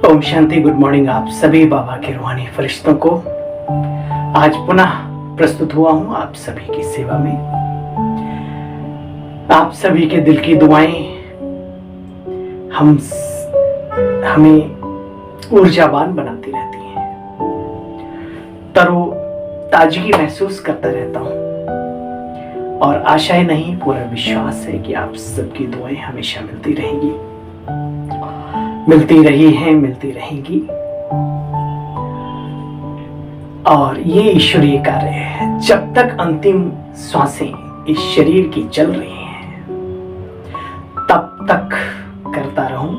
Om Shanti. Good morning आप सभी बाबा के रूहानी फरिश्तों को। आज पुनः प्रस्तुत हुआ हूं आप सभी की सेवा में। आप सभी के दिल की दुआएं हमें ऊर्जावान बनाती रहती हैं। तरो ताजगी महसूस करता रहता हूं और आशा नहीं, पूरा विश्वास है कि आप सबकी दुआएं हमेशा मिलती रहेंगी, मिलती रही हैं, मिलती रहेंगी। और ये ईश्वरीय कार्य है। जब तक अंतिम श्वासें इस शरीर की चल रही हैं तब तक करता रहूं।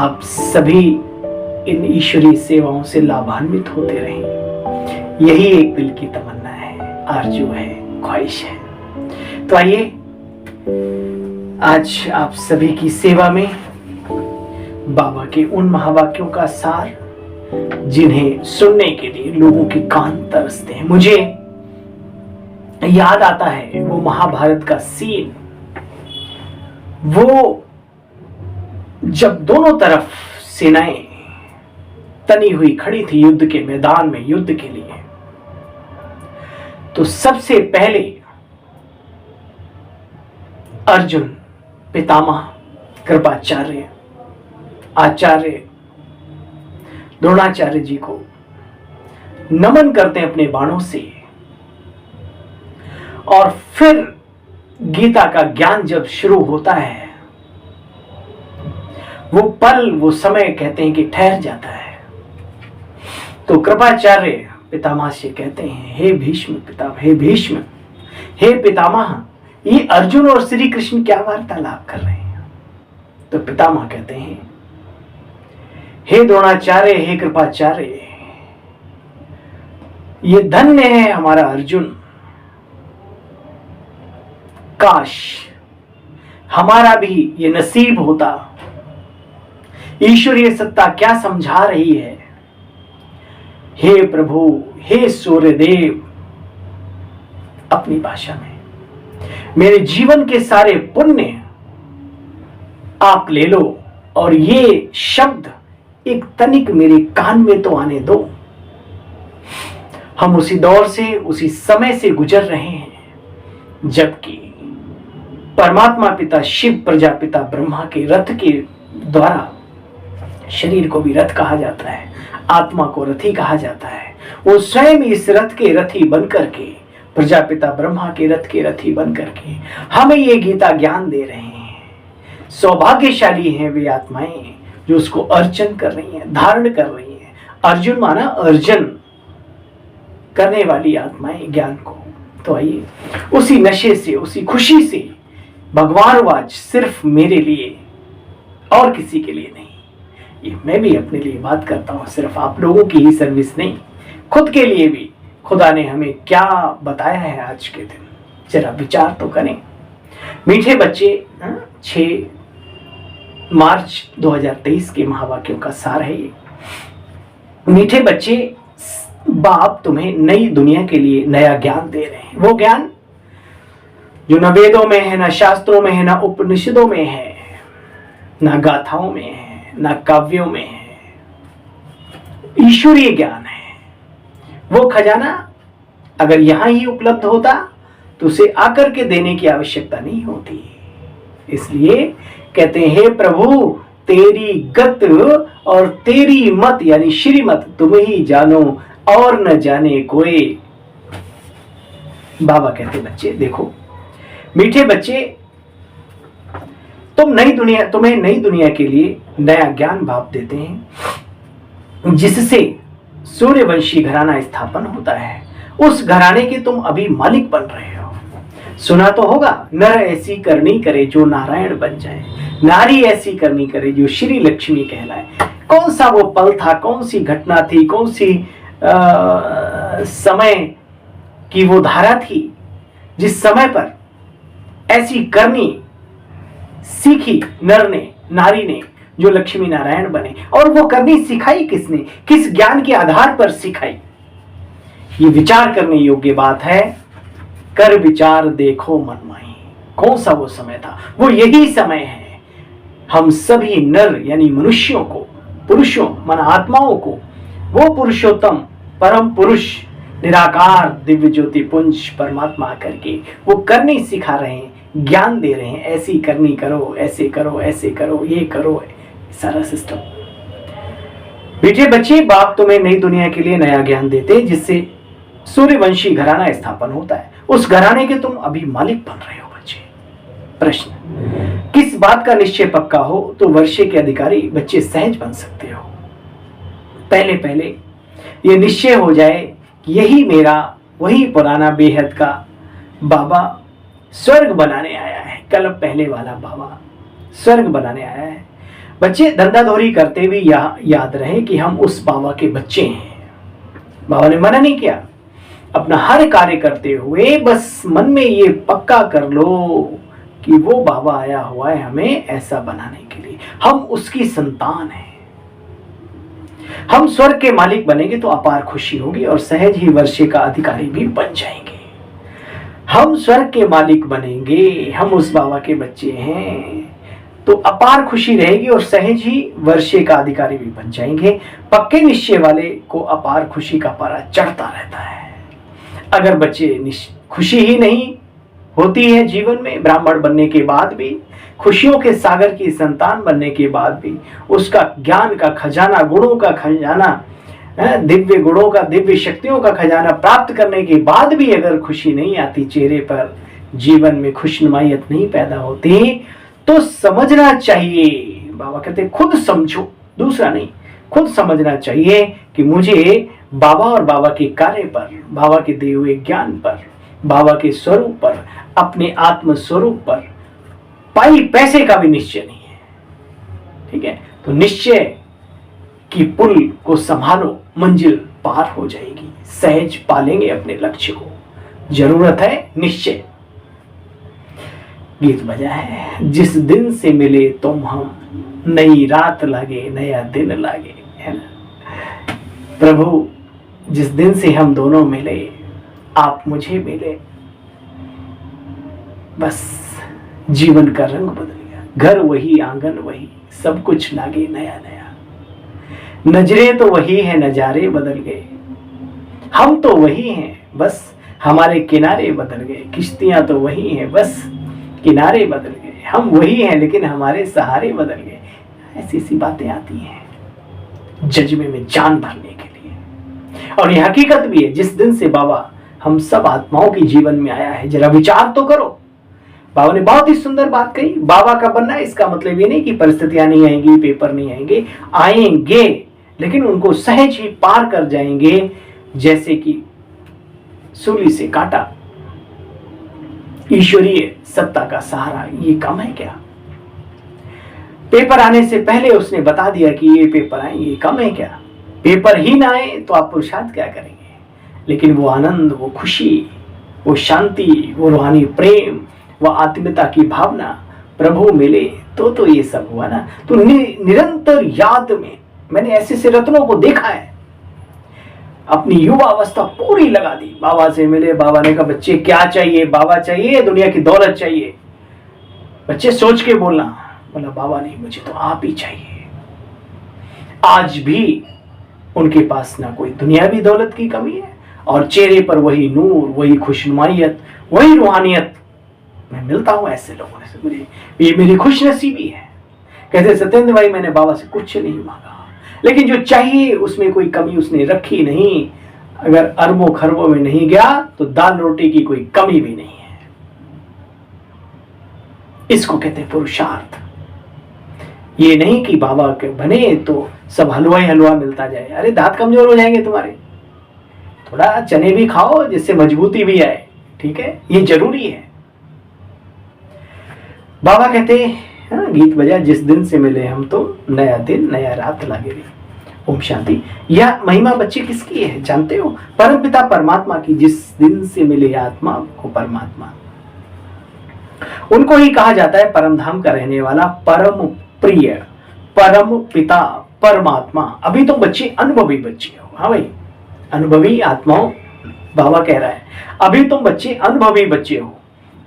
आप सभी इन ईश्वरीय सेवाओं से लाभान्वित होते रहें, यही एक दिल की तमन्ना है, आरजू है, ख्वाहिश है। तो आइए आज आप सभी की सेवा में बाबा के उन महावाक्यों का सार जिन्हें सुनने के लिए लोगों के कान तरसते हैं। मुझे याद आता है वो महाभारत का सीन, वो जब दोनों तरफ सेनाएं तनी हुई खड़ी थी युद्ध के मैदान में, युद्ध के लिए। तो सबसे पहले अर्जुन पितामह कृपाचार्य आचार्य द्रोणाचार्य जी को नमन करते हैं अपने बाणों से। और फिर गीता का ज्ञान जब शुरू होता है, वो पल, वो समय कहते हैं कि ठहर जाता है। तो कृपाचार्य पितामह से कहते हैं, हे भीष्म पितामह, हे भीष्म, हे पितामह, ये अर्जुन और श्री कृष्ण क्या वार्तालाप कर रहे हैं? तो पितामह कहते हैं, हे द्रोणाचार्य, हे कृपाचार्य, ये धन्य है हमारा अर्जुन। काश हमारा भी ये नसीब होता। ईश्वरीय सत्ता क्या समझा रही है? हे प्रभु, हे सूर्यदेव, अपनी भाषा में मेरे जीवन के सारे पुण्य आप ले लो और ये शब्द एक तनिक मेरे कान में तो आने दो। हम उसी दौर से, उसी समय से गुजर रहे हैं जबकि परमात्मा पिता शिव, प्रजापिता ब्रह्मा के रथ के द्वारा, शरीर को भी रथ कहा जाता है, आत्मा को रथी कहा जाता है, वो स्वयं इस रथ के रथी बनकर के, प्रजापिता ब्रह्मा के रथ के रथी बनकर के हमें ये गीता ज्ञान दे रहे हैं। सौभाग्यशाली हैं वे आत्माएं जो उसको अर्चन कर रही हैं, धारण कर रही हैं। अर्जुन माना अर्जन करने वाली आत्माएं ज्ञान को। तो आइए उसी नशे से, उसी खुशी से, भगवान आज सिर्फ मेरे लिए और किसी के लिए नहीं, ये मैं भी अपने लिए बात करता हूं, सिर्फ आप लोगों की ही सर्विस नहीं, खुद के लिए भी खुदा ने हमें क्या बताया है आज के दिन, जरा विचार तो करें। मीठे बच्चे 6 मार्च 2023 के महावाक्यों का सार है ये। मीठे बच्चे, बाप तुम्हें नई दुनिया के लिए नया ज्ञान दे रहे हैं। वो ज्ञान जो न वेदों में है, न शास्त्रों में है, न उपनिषदों में है, न गाथाओं में है, न काव्यों में है, ईश्वरीय ज्ञान है। वो खजाना अगर यहां ही उपलब्ध होता तो उसे आकर के देने की आवश्यकता नहीं होती। इसलिए कहते हैं, हे प्रभु, तेरी गत और तेरी मत यानी श्रीमत तुम ही जानो और न जाने कोई। बाबा कहते, बच्चे देखो, मीठे बच्चे, तुम्हें नई दुनिया के लिए नया ज्ञान बाप देते हैं जिससे सूर्यवंशी घराना स्थापन होता है। उस घराने के तुम अभी मालिक बन रहे हो। सुना तो होगा, नर ऐसी करनी करे जो नारायण बन जाए, नारी ऐसी करनी करे जो श्री लक्ष्मी कहलाए। कौन सा वो पल था, कौन सी घटना थी, कौन सी समय की वो धारा थी जिस समय पर ऐसी करनी सीखी नर ने, नारी ने, जो लक्ष्मी नारायण बने। और वो करनी सिखाई किसने, किस ज्ञान के आधार पर सिखाई? ये विचार करने योग्य बात है। कर विचार देखो मनमाही। कौन सा वो समय था? वो यही समय है। हम सभी नर यानी मनुष्यों को पुरुषों माना आत्माओं को वो पुरुषोत्तम परम पुरुष निराकार दिव्य ज्योति पुंज परमात्मा करके वो करनी सिखा रहे हैं, ज्ञान दे रहे हैं, ऐसी करनी करो, ऐसे करो, ऐसे करो, ये करो, सारा सिस्टम। बेटे बच्चे, बाप तुम्हें नई दुनिया के लिए नया ज्ञान देते हैं जिससे सूर्यवंशी घराना स्थापन होता है। उस घराने के तुम अभी मालिक बन रहे हो बच्चे। प्रश्न, किस बात का निश्चय पक्का हो तो वर्षे के अधिकारी बच्चे सहज बन सकते हो? पहले पहले ये निश्चय हो जाए कि यही मेरा वही पुराना बेहद का बाबा स्वर्ग बनाने आया है। कल पहले वाला बाबा स्वर्ग बनाने आया है। बच्चे धंधाधोरी करते हुए याद रहे कि हम उस बाबा के बच्चे हैं। बाबा ने मना नहीं किया। अपना हर कार्य करते हुए बस मन में ये पक्का कर लो कि वो बाबा आया हुआ है हमें ऐसा बनाने के लिए। हम उसकी संतान हैं। हम स्वर्ग के मालिक बनेंगे तो अपार खुशी होगी और सहज ही वर्षे का अधिकारी भी बन जाएंगे। हम स्वर्ग के मालिक बनेंगे, हम उस बाबा के बच्चे हैं तो अपार खुशी रहेगी और सहज ही वर्षे का अधिकारी भी बन जाएंगे। पक्के निश्चय वाले को अपार खुशी का पारा चढ़ता रहता है। अगर बच्चे खुशी ही नहीं होती है जीवन में, ब्राह्मण बनने के बाद भी, खुशियों के सागर की संतान बनने के बाद भी, उसका ज्ञान का खजाना, गुणों का खजाना, दिव्य गुणों का, दिव्य शक्तियों का खजाना प्राप्त करने के बाद भी अगर खुशी नहीं आती चेहरे पर, जीवन में खुशनुमाइयत नहीं पैदा होती, तो समझना चाहिए। बाबा कहते खुद समझो, दूसरा नहीं, खुद समझना चाहिए कि मुझे बाबा और बाबा के कार्य पर, बाबा के दिए हुए ज्ञान पर, बाबा के स्वरूप पर, अपने आत्म स्वरूप पर पाई पैसे का भी निश्चय नहीं है। ठीक है, तो निश्चय की पुल को संभालो, मंजिल पार हो जाएगी, सहज पालेंगे अपने लक्ष्य को। जरूरत है निश्चय। गीत बजा है, जिस दिन से मिले तुम हम, नई रात लागे, नया दिन लागे, है ना। प्रभु जिस दिन से हम दोनों मिले, आप मुझे मिले, बस जीवन का रंग बदल गया। घर वही, आंगन वही, सब कुछ लागे नया नया। नजरें तो वही है, नजारे बदल गए। हम तो वही हैं, बस हमारे किनारे बदल गए। किश्तियां तो वही हैं, बस किनारे बदल गए। हम वही हैं लेकिन हमारे सहारे बदल गए। ऐसी ऐसी बातें आती हैं जज्बे में जान भरने के लिए। और ये हकीकत भी है, जिस दिन से बाबा हम सब आत्माओं के जीवन में आया है, जरा विचार तो करो। बाबा ने बहुत ही सुंदर बात कही। बाबा का बनना इसका मतलब ये नहीं कि परिस्थितियां नहीं आएंगी, पेपर नहीं आएंगे, आएंगे, लेकिन उनको सहज ही पार कर जाएंगे। जैसे कि सूली से काटा, ईश्वरीय सत्ता का सहारा, ये कम है क्या? पेपर आने से पहले उसने बता दिया कि ये पेपर आए, ये कम है क्या? पेपर ही ना आए तो आप पुरुषार्थ क्या करेंगे? लेकिन वो आनंद, वो खुशी, वो शांति, वो रूहानी प्रेम, वो आत्मीयता की भावना प्रभु मिले तो ये सब हुआ ना। तो निरंतर याद में मैंने ऐसे से रत्नों को देखा है। अपनी युवा अवस्था पूरी लगा दी, बाबा से मिले। बाबा ने कहा बच्चे क्या चाहिए? बाबा चाहिए, दुनिया की दौलत चाहिए? बच्चे सोच के बोलना। बोला बाबा नहीं, मुझे तो आप ही चाहिए। आज भी उनके पास ना कोई दुनियावी दौलत की कमी है और चेहरे पर वही नूर, वही खुशनुमाइयत, वही रूहानियत। मैं मिलता हूं ऐसे लोगों से, मुझे ये मेरी खुशनसीबी है। कहते सत्येंद्र भाई मैंने बाबा से कुछ नहीं मांगा, लेकिन जो चाहिए उसमें कोई कमी उसने रखी नहीं। अगर अरबों खरबों में नहीं गया तो दाल रोटी की कोई कमी भी नहीं है। इसको कहते हैं पुरुषार्थ। ये नहीं कि बाबा के बने तो सब हलवा ही हलवा मिलता जाए। अरे दांत कमजोर हो जाएंगे तुम्हारे, थोड़ा चने भी खाओ जिससे मजबूती भी आए। ठीक है, ये जरूरी है। बाबा कहते हाँ, गीत बजा, जिस दिन से मिले हम तो नया दिन नया रात लागे रे। ओम शांति। यह महिमा बच्चे किसकी है जानते हो? परमपिता परमात्मा की। जिस दिन से मिले आत्मा को परमात्मा, उनको ही कहा जाता है परम धाम का रहने वाला, परम प्रिय, परम पिता परमात्मा। अभी तो बच्चे अनुभवी बच्चे हो। हाँ भाई, अनुभवी आत्माओं, बाबा कह रहा है अभी तुम बच्चे अनुभवी बच्चे हो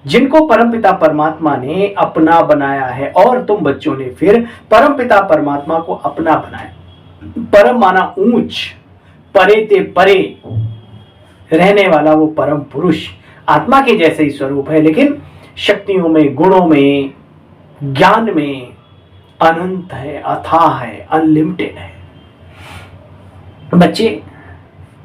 जिनको परमपिता परमात्मा ने अपना बनाया है, और तुम बच्चों ने फिर परमपिता परमात्मा को अपना बनाया। परम माना ऊंच, परे ते परे रहने वाला वो परम पुरुष आत्मा के जैसे ही स्वरूप है, लेकिन शक्तियों में, गुणों में, ज्ञान में अनंत है, अथाह है, अनलिमिटेड है। बच्चे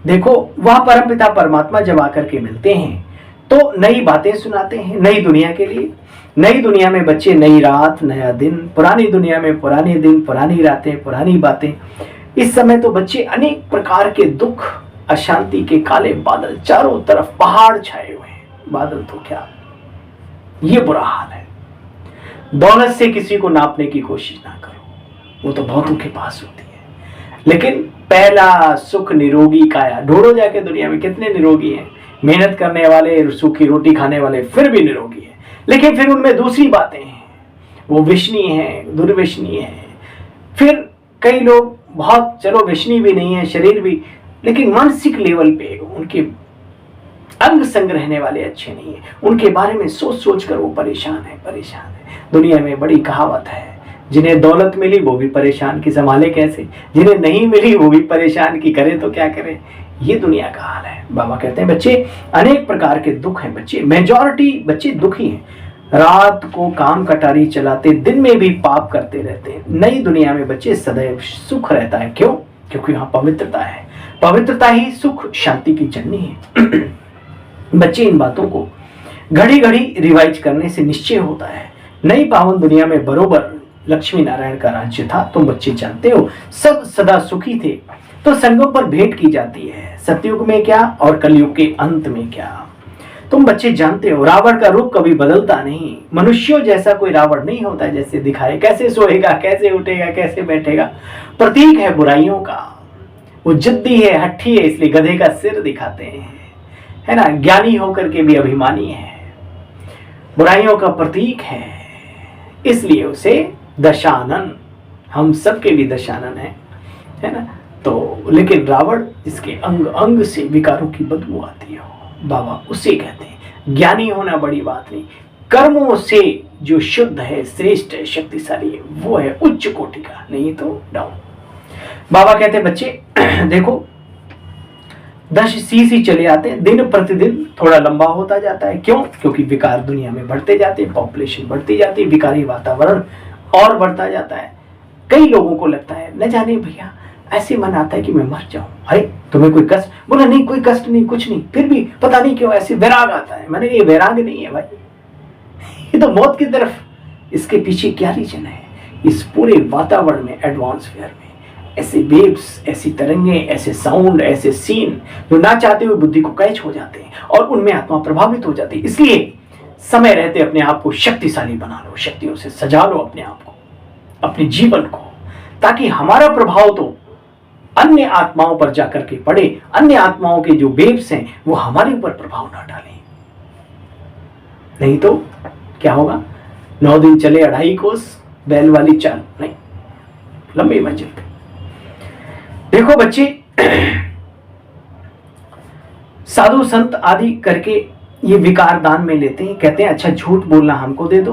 देखो, वह परमपिता परमात्मा जब आकर के मिलते हैं तो नई बातें सुनाते हैं नई दुनिया के लिए। नई दुनिया में बच्चे नई रात, नया दिन, पुरानी दुनिया में पुराने दिन, पुरानी रातें, पुरानी बातें। इस समय तो बच्चे अनेक प्रकार के दुख, अशांति के काले बादल, चारों तरफ पहाड़ छाए हुए हैं। बादल तो क्या, ये बुरा हाल है। दौलत से किसी को नापने की कोशिश ना करो, वो तो बहुतों के पास होती है। लेकिन पहला सुख निरोगी काया, ढूंढो जाके दुनिया में कितने निरोगी हैं, मेहनत करने वाले, सूखी रोटी खाने वाले, फिर भी निरोगी है। लेकिन फिर उनमें दूसरी बातें हैं, वो विषनीय है, दुर्विषनीय है। फिर कई लोग बहुत, चलो विषनीय भी नहीं है, शरीर भी, लेकिन मानसिक लेवल पे उनके अंग संग रहने वाले अच्छे नहीं है। उनके बारे में सोच सोच कर वो परेशान है। दुनिया में बड़ी कहावत है, जिन्हें दौलत मिली वो भी परेशान कि संभाले कैसे, जिन्हें नहीं मिली वो भी परेशान कि करे तो क्या करे। ये दुनिया का हाल है। बाबा कहते हैं बच्चे, अनेक प्रकार के दुख हैं बच्चे, मेजॉरिटी बच्चे दुखी हैं। रात को काम कटारी चलाते, दिन में भी पाप करते रहते हैं। नई दुनिया में बच्चे सदैव सुख रहता है। क्यों? क्योंकि यहाँ पवित्रता है। पवित्रता ही सुख शांति की जननी है। बच्चे इन बातों को घड़ी घड़ी रिवाइज करने से निश्चय होता है। नई पावन दुनिया में बरोबर लक्ष्मी नारायण का राज्य था। तुम बच्चे जानते हो, सब सदा सुखी थे, तो संगों पर भेंट की जाती है। सतयुग में क्या और कलयुग के अंत में क्या, तुम बच्चे जानते हो। रावण का रूप कभी बदलता नहीं। मनुष्यों जैसा कोई रावण नहीं होता जैसे दिखाए, कैसे सोएगा, कैसे उठेगा, कैसे बैठेगा। प्रतीक है बुराइयों का, वो जिद्दी है, हट्टी है, इसलिए गधे का सिर दिखाते हैं, है ना। ज्ञानी होकर के भी अभिमानी है, बुराइयों का प्रतीक है, इसलिए उसे दशानन, हम सबके भी दशानन है ना। तो लेकिन रावण जिसके अंग अंग से विकारों की बदबू आती हो, बाबा उसे कहते हैं ज्ञानी होना बड़ी बात नहीं। कर्मों से जो शुद्ध है, श्रेष्ठ है, शक्तिशाली है, वो है उच्च कोटि का, नहीं तो डाउन। बाबा कहते हैं बच्चे देखो, 10 सीसी चले आते हैं, दिन प्रतिदिन थोड़ा लंबा होता जाता है। क्यों? क्योंकि विकार दुनिया में बढ़ते जाते हैं, पॉपुलेशन बढ़ती जाती है, विकारी वातावरण और बढ़ता जाता है। कई लोगों को लगता है, न जाने भैया ऐसे मन आता है कि मैं मर जाऊं। अरे तुम्हें कोई कष्ट? बोला नहीं, कोई कष्ट नहीं, कुछ नहीं, फिर भी पता नहीं क्यों ऐसे वैराग आता है। मैंने ये वैराग नहीं है भाई, ये तो मौत की तरफ, इसके पीछे क्या रीजन है? इस पूरे वातावरण में, एडवांसफेयर में ऐसे वेव्स, ऐसी तरंगे, ऐसे साउंड, ऐसे सीन जो ना चाहते हुए बुद्धि को कैच हो जाते हैं और उनमें आत्मा प्रभावित हो जाती है। इसलिए समय रहते अपने आप को शक्तिशाली बना लो, शक्तियों से सजा लो अपने आप को, अपने जीवन को, ताकि हमारा प्रभाव तो अन्य आत्माओं पर जाकर के पड़े। अन्य आत्माओं के जो वेव्स हैं वो हमारे ऊपर प्रभाव ना डालें, नहीं तो क्या होगा? 9 दिन चले 2.5 कोस, बैल वाली चाल नहीं, लंबी मंजिल पे। देखो बच्चे, साधु संत आदि करके ये विकार दान में लेते हैं, कहते हैं अच्छा झूठ बोलना हमको दे दो,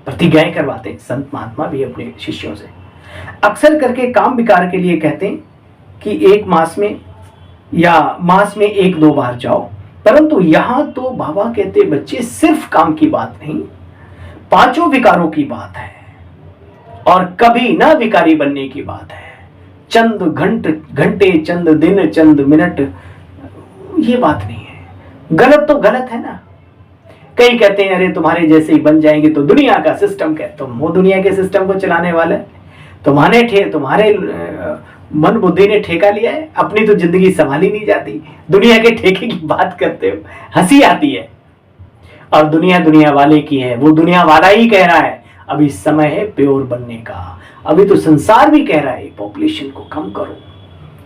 प्रतिज्ञाएं करवाते हैं संत महात्मा भी अपने शिष्यों से। अक्सर करके काम विकार के लिए कहते हैं कि 1 मास में या मास में 1-2 बार जाओ। परंतु यहां तो बाबा कहते बच्चे सिर्फ काम की बात नहीं, 5 विकारों की बात है और कभी ना विकारी बनने की बात है। चंद घंटे, चंद दिन, चंद मिनट, ये बात नहीं है। गलत तो गलत है ना। कई कहते हैं अरे तुम्हारे जैसे ही बन जाएंगे तो दुनिया का सिस्टम क्या, तुम वो दुनिया के सिस्टम को चलाने वाले, तुम्हारे मन बुद्धि ने ठेका लिया है, अपनी तो जिंदगी संभाली नहीं जाती, दुनिया के ठेके की बात करते हो, हंसी आती है। और दुनिया वाले की है, वो दुनिया वाला ही कह रहा है अभी समय है प्योर बनने का। अभी तो संसार भी कह रहा है पॉपुलेशन को कम करो,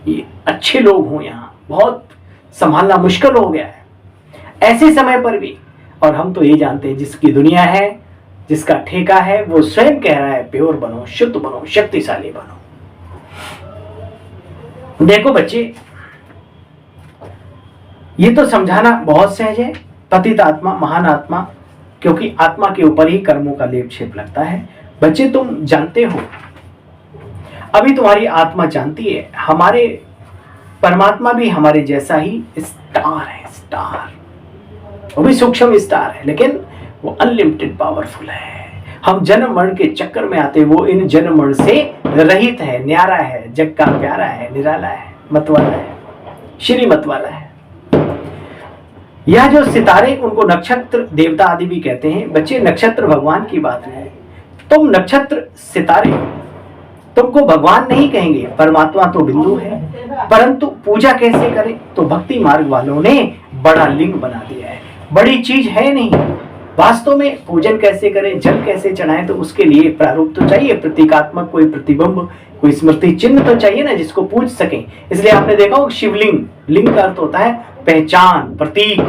ये अच्छे लोग हो, यहाँ बहुत संभालना मुश्किल हो गया है ऐसे समय पर भी। और हम तो ये जानते हैं जिसकी दुनिया है, जिसका ठेका है, वो स्वयं कह रहा है प्योर बनो, शुद्ध बनो, शक्तिशाली बनो। देखो बच्चे, ये तो समझाना बहुत सहज है, पतित आत्मा, महान आत्मा, क्योंकि आत्मा के ऊपर ही कर्मों का लेप छेप लगता है। बच्चे तुम जानते हो अभी तुम्हारी आत्मा जानती है हमारे परमात्मा भी हमारे जैसा ही स्टार है, स्टार, वो भी सूक्ष्म स्टार है, लेकिन वो अनलिमिटेड पावरफुल है। हम जन्म मरण के चक्कर में आते, वो इन जन्म मरण से रहित है, न्यारा है, जग का प्यारा है, निराला है, मतवाला है, श्री मतवाला है। यह जो सितारे, उनको नक्षत्र देवता आदि भी कहते हैं। बच्चे, नक्षत्र भगवान की बात है। तुम नक्षत्र सितारे, तुमको भगवान नहीं कहेंगे, परमात्मा तो बिंदु है, परंतु पूजा कैसे करें? तो भक्ति मार्ग वालों ने बड़ा लिंग बना दिया है, बड़ी चीज है नहीं। वास्तव में पूजन कैसे करें, जल कैसे चढ़ाएं, तो उसके लिए प्रारूप तो चाहिए, प्रतीकात्मक कोई प्रतिबिंब, कोई स्मृति चिन्ह तो चाहिए ना, जिसको पूज सकें। इसलिए आपने देखा हो शिवलिंग, लिंग का अर्थ होता है पहचान, प्रतीक,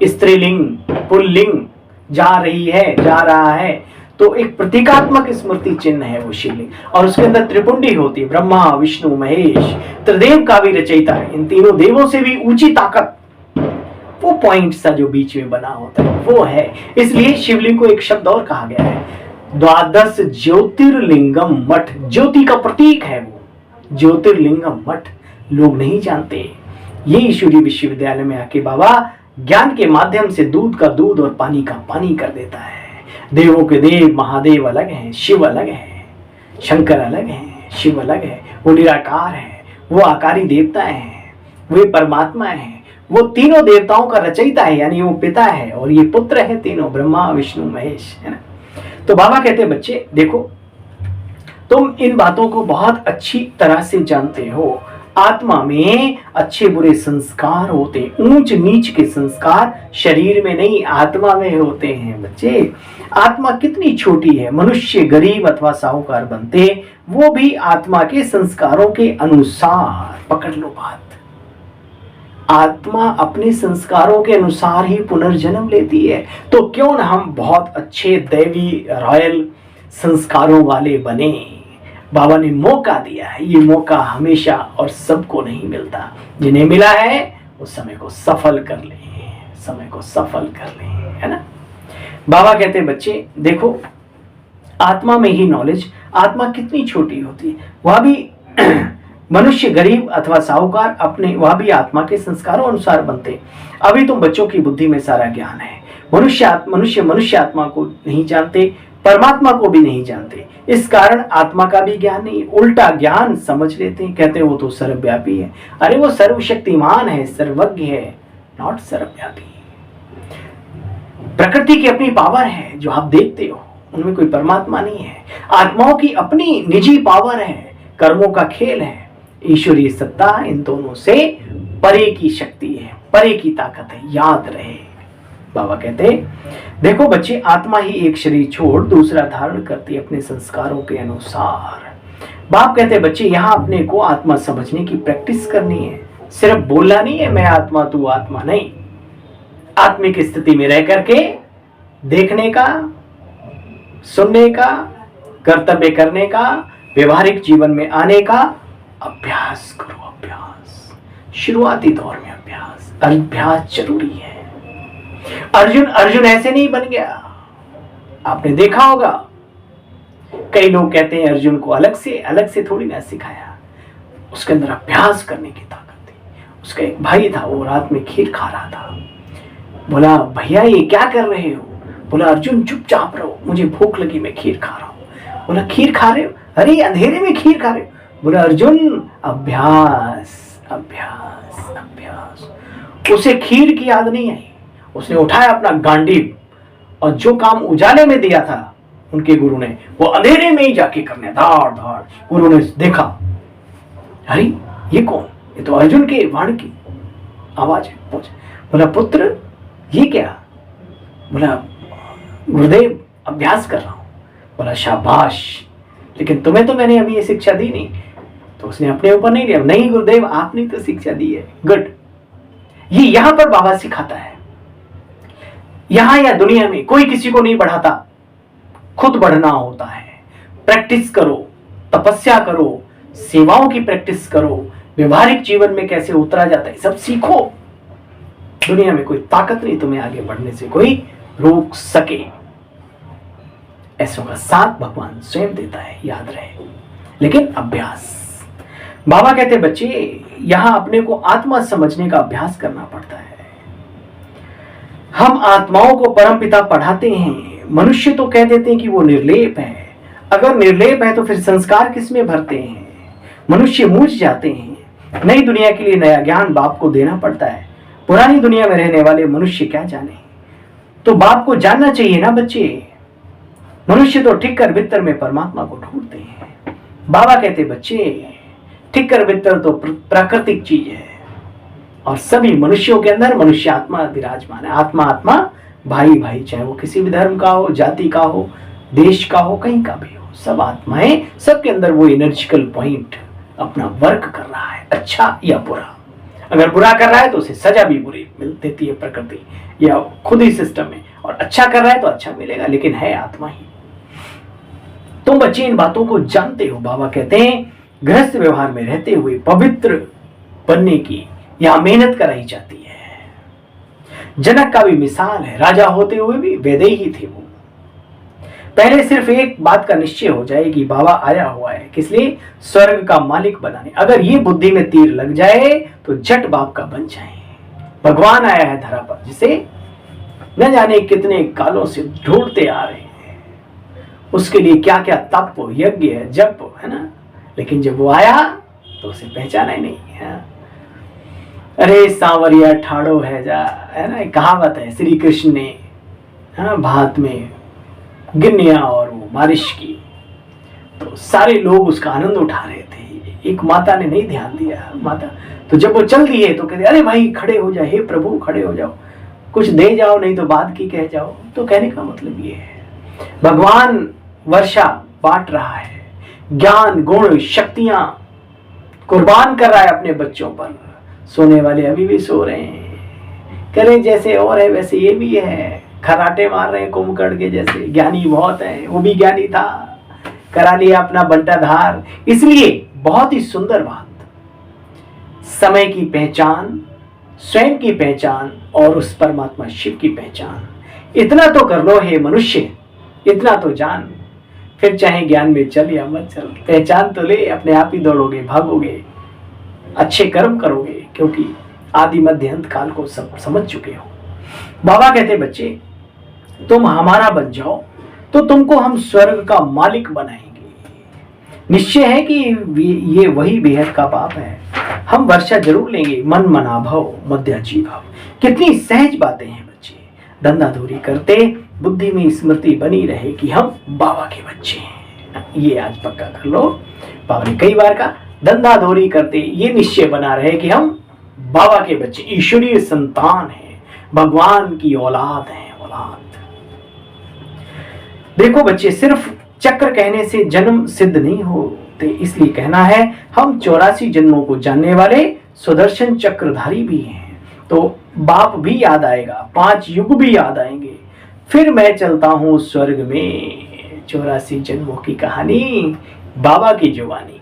स्त्रीलिंग, पुल्लिंग, जा रही है, जा रहा है, तो एक प्रतीकात्मक स्मृति चिन्ह है वो शिवलिंग। और उसके अंदर त्रिपुंडी होती है, ब्रह्मा विष्णु महेश, त्रिदेव का भी रचयिता है, इन तीनों देवों से भी ऊंची ताकत, वो पॉइंट सा जो बीच में बना होता है वो है। इसलिए शिवलिंग को एक शब्द और कहा गया है, द्वादश ज्योतिर्लिंगम मठ, ज्योति का प्रतीक है वो, ज्योतिर्लिंगम मठ। लोग नहीं जानते, ये ईश्वरीय विश्वविद्यालय में आके बाबा ज्ञान के माध्यम से दूध का दूध और पानी का पानी कर देता है। देवों के देव महादेव अलग हैं, शिव अलग है, शंकर अलग है, शिव अलग है, वो निराकार है, वो आकारी देवता है, वे परमात्मा है, वो तीनों देवताओं का रचयिता है, यानी वो पिता है और ये पुत्र है, तीनों ब्रह्मा विष्णु महेश, है ना। तो बाबा कहते हैं बच्चे देखो, तुम इन बातों को बहुत अच्छी तरह से जानते हो। आत्मा में अच्छे बुरे संस्कार होते, ऊंच नीच के संस्कार शरीर में नहीं आत्मा में होते हैं बच्चे। आत्मा कितनी छोटी है, मनुष्य गरीब अथवा साहूकार बनते, वो भी आत्मा के संस्कारों के अनुसार, पकड़ लो बात, आत्मा अपने संस्कारों के अनुसार ही पुनर्जन्म लेती है। तो क्यों न हम बहुत अच्छे दैवी रॉयल संस्कारों वाले बने। बाबा ने मौका दिया है, ये मौका हमेशा और सबको नहीं मिलता, जिन्हें मिला है उस समय को सफल कर ले, समय को सफल कर ले, है ना। बाबा कहते हैं बच्चे देखो, आत्मा में ही नॉलेज, आत्मा कितनी छोटी होती है, वह भी मनुष्य गरीब अथवा साहूकार अपने, वह भी आत्मा के संस्कारों अनुसार बनते। अभी तुम बच्चों की बुद्धि में सारा ज्ञान है, मनुष्य आत्मा को नहीं जानते, परमात्मा को भी नहीं जानते, इस कारण आत्मा का भी ज्ञान नहीं, उल्टा ज्ञान समझ लेते हैं, कहते हैं वो तो सर्वव्यापी है। अरे वो सर्वशक्तिमान है, सर्वज्ञ है, नॉट सर्वव्यापी। प्रकृति की अपनी पावर है जो आप देखते हो, उनमें कोई परमात्मा नहीं है। आत्माओं की अपनी निजी पावर है, कर्मों का खेल है, ईश्वरीय सत्ता इन दोनों से परे की शक्ति है, परे की ताकत है, याद रहे। बाबा कहते देखो बच्चे, आत्मा ही एक शरीर छोड़ दूसरा धारण करती है अपने संस्कारों के अनुसार। बाप कहते बच्चे यहाँ अपने को आत्मा समझने की प्रैक्टिस करनी है, सिर्फ बोलना नहीं है मैं आत्मा तू आत्मा, नहीं, आत्मिक स्थिति में रह करके देखने का, सुनने का, कर्तव्य करने का, व्यवहारिक जीवन में आने का अभ्यास करो। अभ्यास शुरुआती दौर में अभ्यास जरूरी है। अर्जुन ऐसे नहीं बन गया, आपने देखा होगा कई लोग कहते हैं अर्जुन को अलग से थोड़ी ना सिखाया, उसके अंदर अभ्यास करने की ताकत थी। उसका एक भाई था, वो रात में खीर खा रहा था, बोला भैया ये क्या कर रहे हो? बोला अर्जुन चुपचाप रहो, मुझे भूख लगी, मैं खीर खा रहा हूँ। बोला खीर खा रहे हो? अरे अंधेरे में खीर खा रहे हो? बोला अर्जुन अभ्यास अभ्यास अभ्यास। उसे खीर की याद नहीं आई, उसने उठाया अपना गांडीव और जो काम उजाले में दिया था उनके गुरु ने, वो अंधेरे में ही जाके करने, धाड़ धाड़। गुरु ने देखा, अरे ये कौन? ये तो अर्जुन के वाणी की आवाज है। बोला पुत्र ये क्या? बोला गुरुदेव अभ्यास कर रहा हूं। बोला शाबाश, लेकिन तुम्हें तो मैंने अभी ये शिक्षा दी नहीं। तो उसने अपने ऊपर नहीं लिया, नहीं गुरुदेव आपने तो शिक्षा दी है। गुड, ये यहां पर बाबा सिखाता है। यहां या दुनिया में कोई किसी को नहीं बढ़ाता, खुद बढ़ना होता है। प्रैक्टिस करो, तपस्या करो, सेवाओं की प्रैक्टिस करो, व्यवहारिक जीवन में कैसे उतरा जाता है सब सीखो। दुनिया में कोई ताकत नहीं तुम्हें आगे बढ़ने से कोई रोक सके। ऐसों का साथ भगवान स्वयं देता है, याद रहे। लेकिन अभ्यास। बाबा कहते बच्चे यहां अपने को आत्मा समझने का अभ्यास करना पड़ता है। हम आत्माओं को परमपिता पढ़ाते हैं, मनुष्य तो कह देते हैं कि वो निर्लेप है। अगर निर्लेप है तो फिर संस्कार किसमें भरते हैं? मनुष्य मूझ जाते हैं। नई दुनिया के लिए नया ज्ञान बाप को देना पड़ता है। पुरानी दुनिया में रहने वाले मनुष्य क्या जाने, तो बाप को जानना चाहिए ना बच्चे। मनुष्य तो ठिक्कर बित्तर में परमात्मा को ढूंढते हैं। बाबा कहते बच्चे ठिक्कर बित्तर तो प्राकृतिक चीज है और सभी मनुष्यों के अंदर मनुष्य आत्मा विराजमान है। आत्मा आत्मा भाई भाई, चाहे वो किसी भी धर्म का हो, जाति का हो, देश का हो, कहीं का भी हो, सब आत्माएं, सबके अंदर वो एनर्जिकल पॉइंट अपना वर्क कर रहा है, अच्छा या बुरा। अगर बुरा कर रहा है तो उसे सजा भी बुरी मिल देती है प्रकृति या खुद ही सिस्टम में, और अच्छा कर रहा है तो अच्छा मिलेगा, लेकिन है आत्मा ही। तुम बच्चे इन बातों को जानते हो। बाबा कहते हैं गृहस्थ व्यवहार में रहते हुए पवित्र बनने की यहां मेहनत कराई जाती है। जनक का भी मिसाल है, राजा होते हुए भी वैदेही थे वो। पहले सिर्फ एक बात का निश्चय हो जाए कि बाबा आया हुआ है किस लिए? स्वर्ग का मालिक बनाने। अगर ये बुद्धि में तीर लग जाए तो झट बाप का बन जाए। भगवान आया है धरा पर, जिसे न जाने कितने कालों से ढूंढते आ रहे हैं। उसके लिए क्या क्या तप यज्ञ है, जप है ना, लेकिन जब वो आया तो उसे पहचाना ही नहीं है। अरे सांवरिया ठाड़ो है जा, है ना, कहावत है श्री कृष्ण ने भात में गिन्निया और वो बारिश की, तो सारे लोग उसका आनंद उठा रहे थे। एक माता ने नहीं ध्यान दिया। माता तो जब वो चल दी है तो कहते अरे भाई खड़े हो जाओ, हे प्रभु खड़े हो जाओ, कुछ दे जाओ, नहीं तो बात की कह जाओ। तो कहने का मतलब ये है भगवान वर्षा बांट रहा है, ज्ञान गुण शक्तियां कुर्बान कर रहा है अपने बच्चों पर। सोने वाले अभी भी सो रहे हैं, करें जैसे और है वैसे ये भी है, खराटे मार रहे हैं कुंभकर्ण के जैसे। ज्ञानी बहुत है, वो भी ज्ञानी था, करा लिया अपना बंटाधार। इसलिए बहुत ही सुंदर बात, समय की पहचान, स्वयं की पहचान और उस परमात्मा शिव की पहचान। इतना तो कर लो हे मनुष्य, इतना तो जान, फिर चाहे ज्ञान में चल या मत चल, पहचान तो ले, अपने आप ही दौड़ोगे, भागोगे, अच्छे कर्म करोगे, क्योंकि आदि मध्य अंत काल को सब समझ चुके हो। बाबा कहते बच्चे तुम हमारा बन जाओ तो तुमको हम स्वर्ग का मालिक बनाएंगे। निश्चय है कि ये वही बेहद का बाप है। हम वर्षा जरूर लेंगे, मन मना भव मध्याची भाव। कितनी सहज बातें हैं बच्चे। धंधाधूरी करते बुद्धि में स्मृति बनी रहे कि हम बाबा के बच्चे हैं। ये आज पक्का कर लो। बाबा ने कई बार कहा धंधाधूरी करते ये निश्चय बना रहे कि हम बाबा के बच्चे, ईश्वरीय संतान हैं, भगवान की औलाद हैं, औलाद। देखो बच्चे सिर्फ चक्र कहने से जन्म सिद्ध नहीं होते, इसलिए कहना है हम 84 जन्मों को जानने वाले सुदर्शन चक्रधारी भी हैं। तो बाप भी याद आएगा, 5 युग भी याद आएंगे। फिर मैं चलता हूं स्वर्ग में, 84 जन्मों की कहानी, बाबा की जुबानी।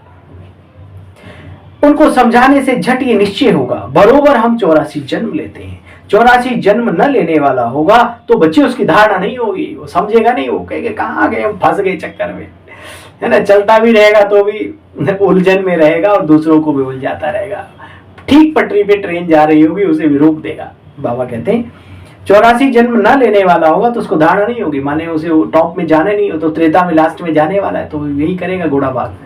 उनको समझाने से झट ये निश्चय होगा बरोबर हम 84 जन्म लेते हैं। 84 जन्म न लेने वाला होगा तो बच्चे उसकी धारणा नहीं होगी, वो समझेगा नहीं, वो कहेगा कहाँ गए हम, फंस गए चक्कर में, है ना। चलता भी रहेगा तो भी उलझन में रहेगा और दूसरों को भी उलझाता रहेगा। ठीक पटरी पे ट्रेन जा रही होगी उसे भी रोक देगा। बाबा कहते हैं 84 जन्म न लेने वाला होगा तो उसको धारणा नहीं होगी, माने उसे टॉप में जाने नहीं हो तो त्रेता में लास्ट में जाने वाला है, तो यही करेगा घोड़ा भाग।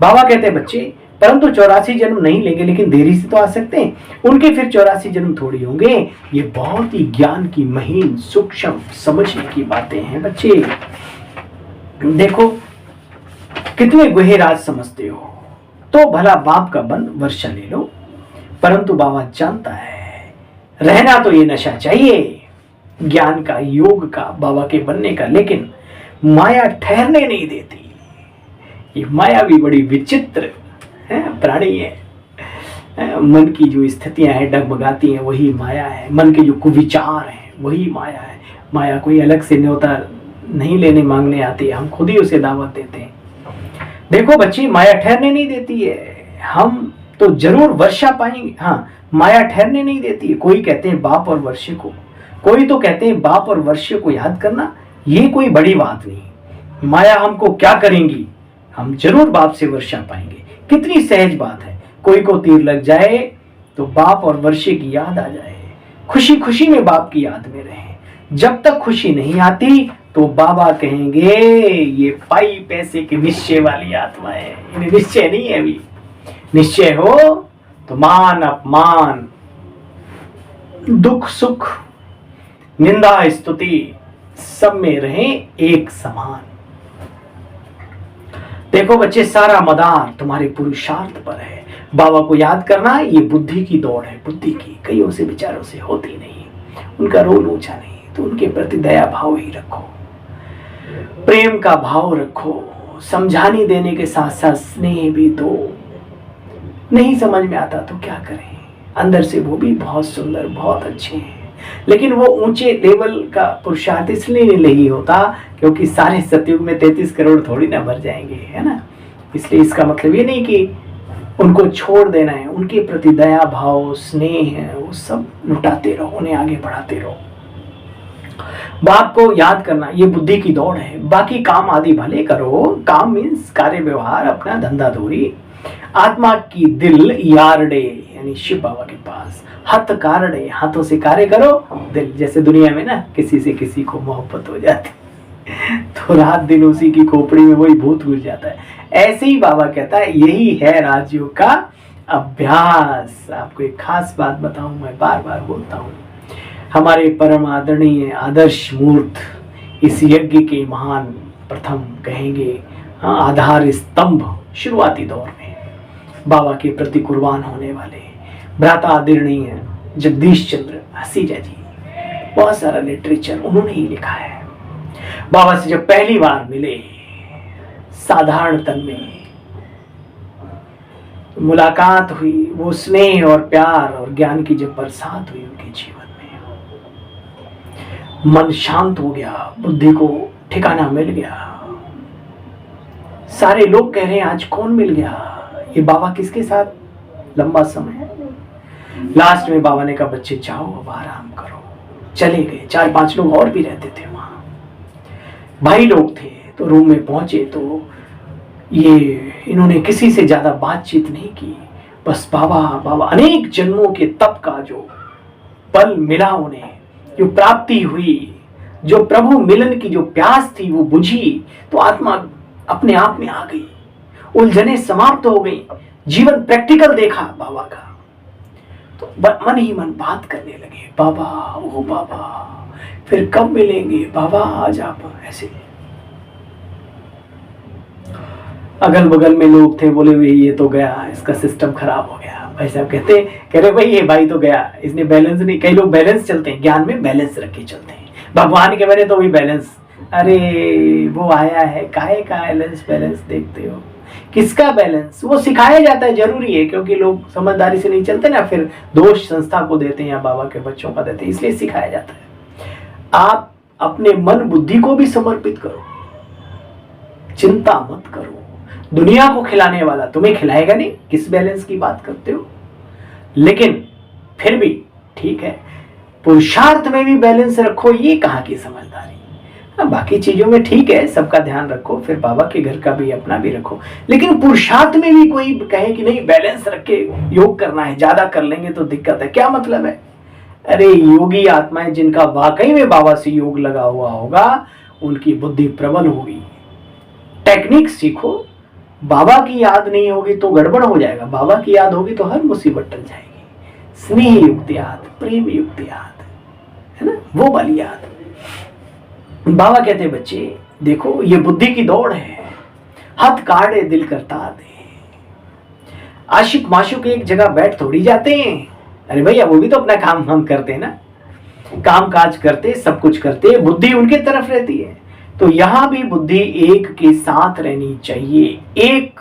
बाबा कहते हैं बच्चे परंतु 84 जन्म नहीं लेंगे, लेकिन देरी से तो आ सकते हैं। उनके फिर 84 जन्म थोड़ी होंगे। ये बहुत ही ज्ञान की महीन सूक्ष्म समझने की बातें हैं बच्चे। देखो कितने गहराज समझते हो। तो भला बाप का बन वर्षा ले लो, परंतु बाबा जानता है रहना तो ये नशा चाहिए ज्ञान का, योग का, बाबा के बनने का, लेकिन माया ठहरने नहीं देती। ये माया भी बड़ी विचित्र प्राणी है। मन की जो स्थितियां हैं डगमगाती हैं वही माया है, मन के जो कुविचार हैं वही माया है। माया कोई अलग से न्योता नहीं लेने मांगने आती है, हम खुद ही उसे दावत देते हैं। देखो बच्ची माया ठहरने नहीं देती है, हम तो जरूर वर्षा पाएंगे। हाँ, माया ठहरने नहीं देती है। कोई कहते हैं बाप और वर्षे को, कोई तो कहते हैं बाप और वर्षे को याद करना ये कोई बड़ी बात नहीं। माया हमको क्या करेंगी हम जरूर बाप से वर्षा पाएंगे। कितनी सहज बात है, कोई को तीर लग जाए तो बाप और वर्षे की याद आ जाए। खुशी खुशी में बाप की याद में रहें। जब तक खुशी नहीं आती तो बाबा कहेंगे ये पाई पैसे के निश्चय वाली आत्मा है, इन्हें निश्चय नहीं है। अभी निश्चय हो तो मान अपमान, दुख सुख, निंदा स्तुति सब में रहें एक समान। देखो बच्चे, सारा मदार तुम्हारे पुरुषार्थ पर है। बाबा को याद करना ये बुद्धि की दौड़ है, बुद्धि की, कईयों से विचारों से होती नहीं। उनका रोल ऊंचा नहीं, तो उनके प्रति दया भाव ही रखो, प्रेम का भाव रखो, समझाने देने के साथ साथ स्नेह भी दो। नहीं समझ में आता तो क्या करें, अंदर से वो भी बहुत सुंदर, बहुत अच्छे हैं, लेकिन वो ऊंचे लेवल का पुरुषार्थ इसलिए नहीं होता क्योंकि सारे सतयुग में 33 करोड़ थोड़ी ना भर जाएंगे, है ना। इसलिए इसका मतलब ये नहीं कि उनको छोड़ देना है, उनके प्रति दया भाव स्नेह है वो सब लुटाते रहो, उन्हें आगे बढ़ाते रहो। बाप को याद करना ये बुद्धि की दौड़ है। बाकी काम आदि भले करो, काम मीन्स कार्य व्यवहार, अपना धंधा धोरी। आत्मा की दिल यारडे यानी शिव बाबा के पास, हथ कारडे हाथों से कार्य करो। दिल जैसे दुनिया में ना किसी से किसी को मोहब्बत हो जाती तो रात दिन उसी की खोपड़ी में वही भूत घुस जाता है। ऐसे ही बाबा कहता है यही है राजयोग का अभ्यास। आपको एक खास बात बताऊं, मैं बार बार बोलता हूं, हमारे परम आदरणीय आदर्श मूर्त इस यज्ञ के महान प्रथम कहेंगे आधार स्तंभ, शुरुआती दौर में बाबा के प्रति कुर्बान होने वाले भ्राता आदरणीय जगदीश चंद्र हसीजा जी, बहुत सारा लिटरेचर उन्होंने ही लिखा है। बाबा से जब पहली बार मिले, साधारण तन में मुलाकात हुई, वो स्नेह और प्यार और ज्ञान की जब बरसात हुई उनके जीवन में, मन शांत हो गया, बुद्धि को ठिकाना मिल गया। सारे लोग कह रहे हैं आज कौन मिल गया, ये बाबा किसके साथ लंबा समय। लास्ट में बाबा ने कहा बच्चे जाओ अब आराम करो। चले गए। 4-5 लोग और भी रहते थे वहां, भाई लोग थे। तो रूम में पहुंचे तो ये इन्होंने किसी से ज्यादा बातचीत नहीं की, बस बाबा बाबा। अनेक जन्मों के तप का जो पल मिला उन्हें, जो प्राप्ति हुई, जो प्रभु मिलन की जो प्यास थी वो बुझी, तो आत्मा अपने आप में आ गई, उलझने समाप्त हो गई, जीवन प्रैक्टिकल देखा बाबा का। तो मन ही मन बात करने लगे, बाबा ओ बाबा फिर कब मिलेंगे बाबा, आज आप ऐसे। अगल बगल में लोग थे, बोले भाई ये तो गया, इसका सिस्टम खराब हो गया। भाई साहब कह रहे भाई ये भाई तो गया, इसने बैलेंस नहीं। कई लोग बैलेंस चलते हैं, ज्ञान में बैलेंस रख के चलते हैं, भगवान के बने तो भी बैलेंस। अरे वो आया है, काहे का बैलेंस देखते हो, किसका बैलेंस, वो सिखाया जाता है, जरूरी है, क्योंकि लोग समझदारी से नहीं चलते ना, फिर दोष संस्था को देते हैं या बाबा के बच्चों का देते हैं, इसलिए सिखाया जाता है। आप अपने मन बुद्धि को भी समर्पित करो, चिंता मत करो। दुनिया को खिलाने वाला तुम्हें खिलाएगा नहीं, किस बैलेंस की बात करते हो। लेकिन फिर भी ठीक है, पुरुषार्थ में भी बैलेंस रखो, ये कहाँ की समझदारी। बाकी चीजों में ठीक है, सबका ध्यान रखो, फिर बाबा के घर का भी अपना भी रखो, लेकिन पुरुषार्थ में भी कोई कहे कि नहीं बैलेंस रख के योग करना है, ज्यादा कर लेंगे तो दिक्कत है, क्या मतलब है। अरे योगी आत्माएं जिनका वाकई में बाबा से योग लगा हुआ होगा, उनकी बुद्धि प्रबल होगी। टेक्निक सीखो, बाबा की याद नहीं होगी तो गड़बड़ हो जाएगा, बाबा की याद होगी तो हर मुसीबत टल जाएगी। स्नेह युक्त याद, प्रेम युक्त याद, है ना, वो वाली याद। बाबा कहते हैं बच्चे देखो ये बुद्धि की दौड़ है, हाथ काटे दिल करता दे। आशिक माशुक एक जगह बैठ थोड़ी जाते हैं। अरे भैया वो भी तो अपना काम हम करते हैं ना, काम काज करते, सब कुछ करते, बुद्धि उनके तरफ रहती है। तो यहां भी बुद्धि एक के साथ रहनी चाहिए, एक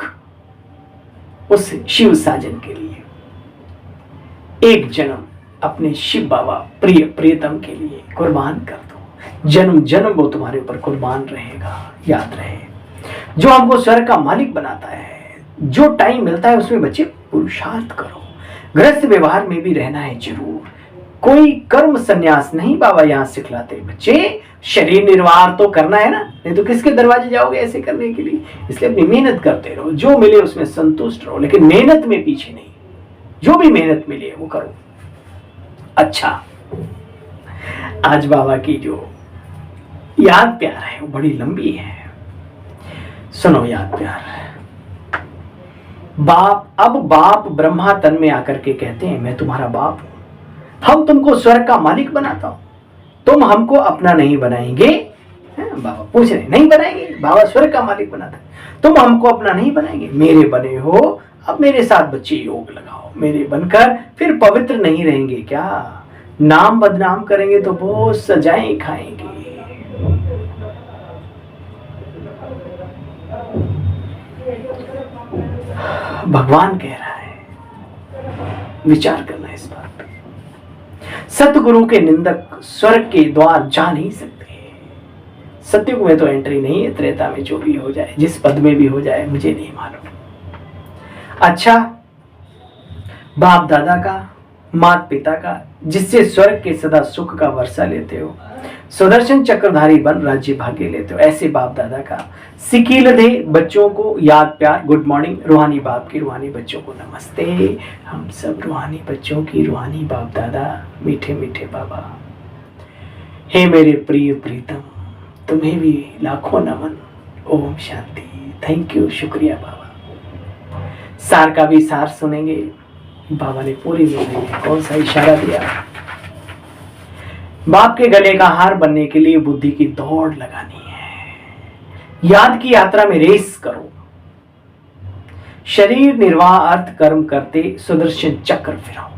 उस शिव साजन के लिए। एक जन्म अपने शिव बाबा प्रिय प्रियतम के लिए कुर्बान कर दो, जन्म जन्म वो तुम्हारे ऊपर कुर्बान रहेगा। याद रहे, जो हमको स्वर्ग का मालिक बनाता है, जो टाइम मिलता है उसमें बच्चे पुरुषार्थ करो। गृहस्थ व्यवहार में भी रहना है जरूर, कोई कर्म संन्यास नहीं बाबा यहाँ सिखलाते। बच्चे शरीर निर्वाह तो करना है ना, नहीं तो किसके दरवाजे जाओगे ऐसे करने के लिए। इसलिए अपनी मेहनत करते रहो, जो मिले उसमें संतुष्ट रहो, लेकिन मेहनत में पीछे नहीं। जो भी मेहनत मिले वो करो। अच्छा, आज बाबा की जो याद प्यार है वो बड़ी लंबी है। सुनो याद प्यार। बाप ब्रह्मा तन में आकर के कहते हैं, मैं तुम्हारा बाप हूं, हम तुमको स्वर्ग का मालिक बनाता हूं, तुम हमको अपना नहीं बनाएंगे। बाबा पूछ रहे, नहीं बनाएंगे? बाबा स्वर्ग का मालिक बनाता है, तुम हमको अपना नहीं बनाएंगे, मेरे बने हो, अब मेरे साथ बच्चे योग लगाओ, मेरे बनकर फिर पवित्र नहीं रहेंगे क्या? नाम बदनाम करेंगे तो बहुत सजाएं खाएंगे। भगवान कह रहा है, विचार करना इस बात पे। सतगुरु के निंदक स्वर्ग के द्वार जा नहीं सकते। सतयुग में तो एंट्री नहीं है, त्रेता में जो भी हो जाए, जिस पद में भी हो जाए, मुझे नहीं मालूम। अच्छा, बाप दादा का, माता पिता का, जिससे स्वर्ग के सदा सुख का वर्षा लेते हो, सुदर्शन चक्रधारी बन राज्य भाग्य लेते हो, ऐसे बाप दादा का सिकील दे बच्चों को याद प्यार, गुड मॉर्निंग। रूहानी बाप की रूहानी बच्चों को नमस्ते। हम सब रूहानी बच्चों की रूहानी बाप दादा, मीठे मीठे बाबा। हे मेरे प्रिय प्रीतम, तुम्हें भी लाखों नमन। ओम शांति। थैंक यू, शुक्रिया बाबा। सार का भी सार सुनेंगे। बाबा ने पूरी जिंदगी में कौन सा इशारा दिया? बाप के गले का हार बनने के लिए बुद्धि की दौड़ लगानी है। याद की यात्रा में रेस करो। शरीर निर्वाह अर्थ कर्म करते सुदर्शन चक्र फिराओ।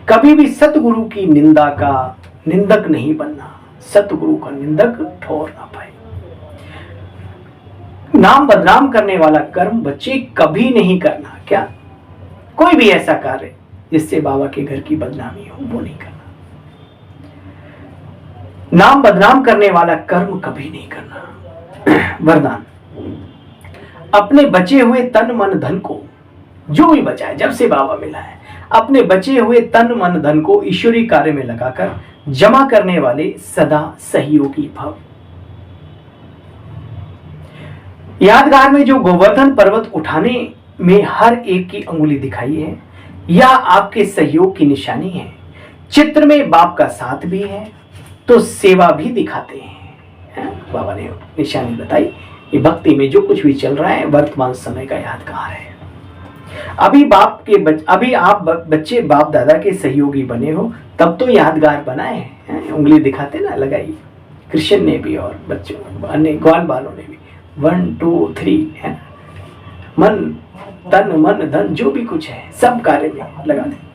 कभी भी सतगुरु की निंदा का निंदक नहीं बनना, सतगुरु का निंदक ठोर ना पाए। नाम बदनाम करने वाला कर्म बच्चे कभी नहीं करना। क्या? कोई भी ऐसा कार्य जिससे बाबा के घर की बदनामी हो, वो नहीं करना। नाम बदनाम करने वाला कर्म कभी नहीं करना। वरदान, अपने बचे हुए तन मन धन को, जो भी बचा है जब से बाबा मिला है, अपने बचे हुए तन मन धन को ईश्वरीय कार्य में लगाकर जमा करने वाले सदा सहयोगी भव। यादगार में जो गोवर्धन पर्वत उठाने में हर एक की अंगुली दिखाई है, यह आपके सहयोग की निशानी है। चित्र में बाप का साथ भी है तो सेवा भी दिखाते हैं। बाबा ने निशानी बताई। ये भक्ति में जो कुछ भी चल रहा है वर्तमान समय का यादगार है। अभी आप बच्चे बाप दादा के सहयोगी बने हो, तब तो यादगार बनाए हैं। उंगली दिखाते ना, लगाई। कृष्ण ने भी और बच्चों अन्य ग्वाल बालों ने भी 1 2 3 है। मन तन मन धन जो भी कुछ है सब कार्य में लगा दे।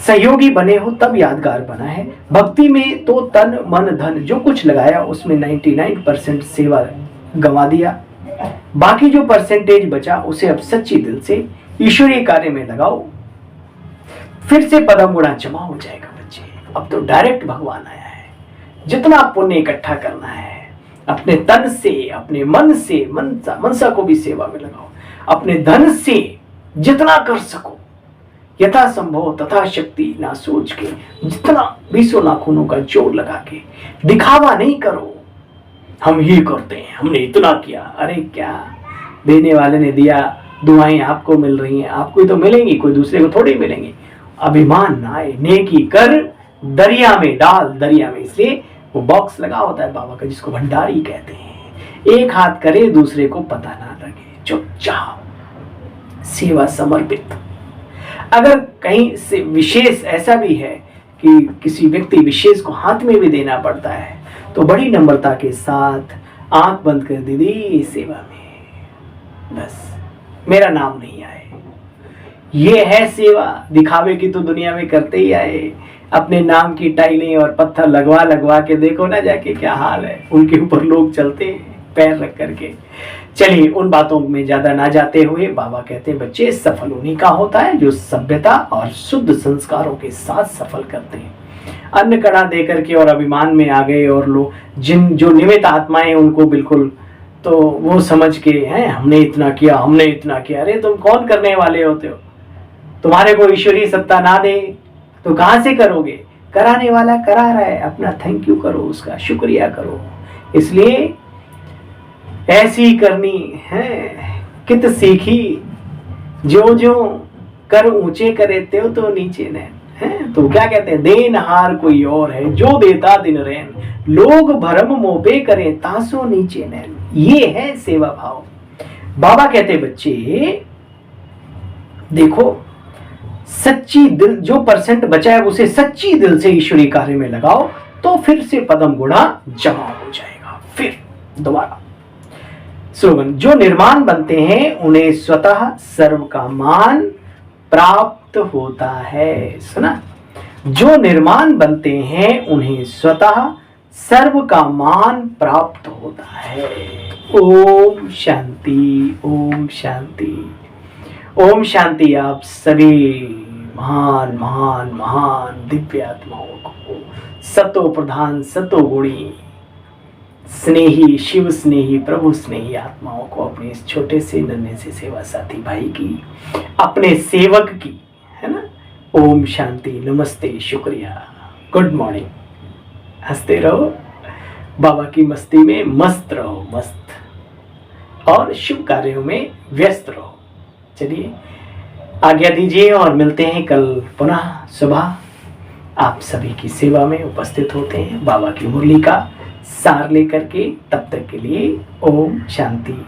सहयोगी बने हो तब यादगार बना है। भक्ति में तो तन मन धन जो कुछ लगाया उसमें 99% सेवा गंवा दिया। बाकी जो परसेंटेज बचा उसे अब सच्ची दिल से ईश्वरीय कार्य में लगाओ, फिर से पदम गुणा जमा हो जाएगा बच्चे। अब तो डायरेक्ट भगवान आया है। जितना पुण्य इकट्ठा करना है अपने तन से, अपने मन से, मनसा को भी सेवा में लगाओ। अपने धन से जितना कर सको, यथा संभव तथा शक्ति ना सोच के, जितना 20 नाखूनों का जोर लगा के, दिखावा नहीं करो हम ये करते हैं, हमने इतना किया। अरे क्या, देने वाले ने दिया, दुआएं आपको मिल रही हैं, आपको ही तो मिलेंगी, कोई दूसरे को थोड़ी मिलेंगी। अभिमान ना आए, नेकी कर दरिया में डाल, दरिया में। इसलिए वो बॉक्स लगा होता है बाबा का जिसको भंडारी कहते हैं। एक हाथ करे दूसरे को पता ना लगे, चुपचाप सेवा समर्पित। अगर कहीं से विशेष ऐसा भी है कि किसी व्यक्ति विशेष को हाथ में भी देना पड़ता है तो बड़ी नम्रता के साथ आंख बंद कर दीदी सेवा में, बस मेरा नाम नहीं आए। ये है सेवा। दिखावे की तो दुनिया में करते ही आए। अपने नाम की टाइलें और पत्थर लगवा लगवा के देखो ना जाके क्या हाल है। उनके ऊपर लोग चलते हैं पैर रख करके। चलिए उन बातों में ज्यादा ना जाते हुए बाबा कहते हैं बच्चे, सफल उन्हीं का होता है जो सभ्यता और शुद्ध संस्कारों के साथ सफल करते हैं। अन्न कड़ा दे करके और अभिमान में आ गए और लोग जो निमित्त आत्माएं उनको बिल्कुल तो वो समझ के हैं हमने इतना किया, हमने इतना किया। अरे तुम कौन करने वाले होते हो? तुम्हारे को ईश्वरीय सत्ता ना दे तो कहां से करोगे? कराने वाला करा रहा है, अपना थैंक यू करो, उसका शुक्रिया करो। इसलिए ऐसी करनी है कित सीखी, जो जो कर ऊंचे करे त्यों तो नीचे नैन है। तो क्या कहते हैं, देनहार कोई और है जो देता दिन रैन, लोग भरम मोपे करे तासो नीचे नैन। ये है सेवा भाव। बाबा कहते बच्चे देखो, सच्ची दिल जो परसेंट बचा है उसे सच्ची दिल से ईश्वरीय कार्य में लगाओ तो फिर से पदम गुणा जमा हो जाएगा। फिर दोबारा स्लोगन, जो निर्माण बनते हैं उन्हें स्वतः सर्व का मान प्राप्त होता है। सुना, जो निर्माण बनते हैं उन्हें स्वतः सर्व का मान प्राप्त होता है। ओम शांति, ओम शांति, ओम शांति। आप सभी महान महान महान दिव्य आत्माओं को, सतो प्रधान सतो गुणी स्नेही शिव स्नेही प्रभु स्नेही आत्माओं को, अपने इस छोटे से नन्हे से सेवा साथी भाई की, अपने सेवक की, है ना, ओम शांति, नमस्ते, शुक्रिया, गुड मॉर्निंग। हंसते रहो, बाबा की मस्ती में मस्त रहो, मस्त, और शुभ कार्यों में व्यस्त रहो। चलिए आज्ञा दीजिए और मिलते हैं कल पुनः सुबह। आप सभी की सेवा में उपस्थित होते हैं बाबा की मुरली का सार लेकर के। तब तक के लिए ओम शांति।